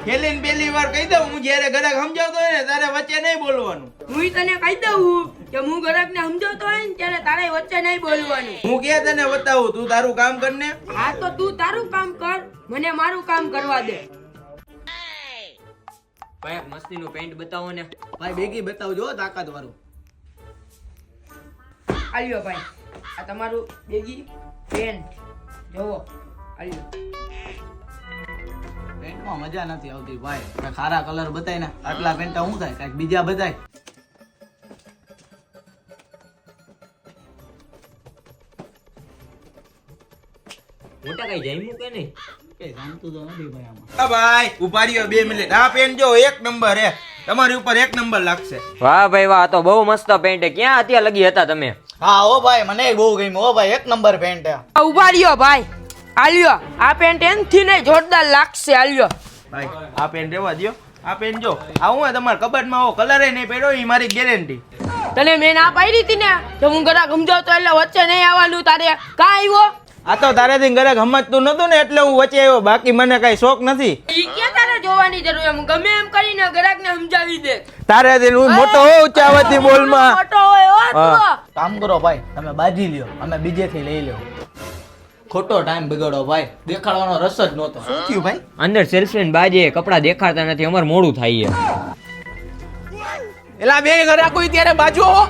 ખેલીને પહેલી વાર કહી દઉં, હું જ્યારે ગ્રાહક સમજાવતો હોય ને ત્યારે વચ્ચે નહીં બોલવાનું. હું તને કહી દઉં કે હું ગ્રાહકને સમજાવતો હોય ને ત્યારે તારે વચ્ચે નહીં બોલવાનું. હું ક્યાં તને બતાવું, તું તારું કામ કર ને. હા તો તું તારું કામ કર, મને મારું કામ કરવા દે. ભાઈ મસ્તીનું પેન્ટ બતાવો ને. ભાઈ બેગી બતાવજો તાકાત વાળું. આલ્યો ભાઈ, આ તમારું બેગી પેન્ટ જોવો. આલ્યો. પેન્ટમાં મજા નથી આવતી ભાઈ. કાંઈક સારા કલર બતાય ને. આટલા પેન્ટ શું થાય, કાંઈક બીજા બતાય. મોટા કઈ જમ્યું કે નહીં? કે જાણતું તો નથી ભાઈ આમાં. હા ભાઈ ઉભા રહ્યો 2 મિનિટ. આ પેન જો 1 નંબર હે, તમારી ઉપર 1 નંબર લાગશે. વાહ ભાઈ વાહ, તો બહુ મસ્ત પેન્ટ. ક્યાં અત્યારે લગી હતા તમે? હા ઓ ભાઈ મને બહુ ગમ્યું. ઓ ભાઈ 1 નંબર પેન્ટ હે. ઉભા રહ્યો ભાઈ. આલ્યો, આ પેન્ટ એનથી નહીં જોરદાર લાગશે. આલ્યો ભાઈ આ પેન રહેવા દ્યો. આ પેન જો આ હું તમારા કબાટમાં આવો કલર નહીં પહેર્યો, એ મારી ગેરંટી. તને મેં ના પાડી હતી ને કે હું ગ્રાહક સમજાવતો એટલે વચ્ચે નહીં આવવાનું. તારે કા આવ્યો? આ તો તારેથી ગ્રાહક સમજતું નતું ને એટલે હું વચ્ચે આવ્યો, બાકી મને કઈ શોખ નથી. ઈ ક્યાં તારે જોવાની જરૂર? એમ ગમે એમ કરીને ગ્રાહકને સમજાવી દે. તારેથી હું મોટો હોઉં ચાવતી બોલમાં. મોટો હોય હો તું. હા. કામ કરો ભાઈ, તમે બાજી લ્યો, અમે બીજેથી લઈ લ્યો. ખોટો ટાઈમ બગાડો ભાઈ, દેખાડવાનો રસ જ નહોતો. શું થયું ભાઈ? અંદર સેલ્સમેન બાજે કપડા દેખાડતા નથી, અમારે મોડું થાય છે. એલા બે ગ્રાહક કોઈ ત્યારે બાજુ આવો.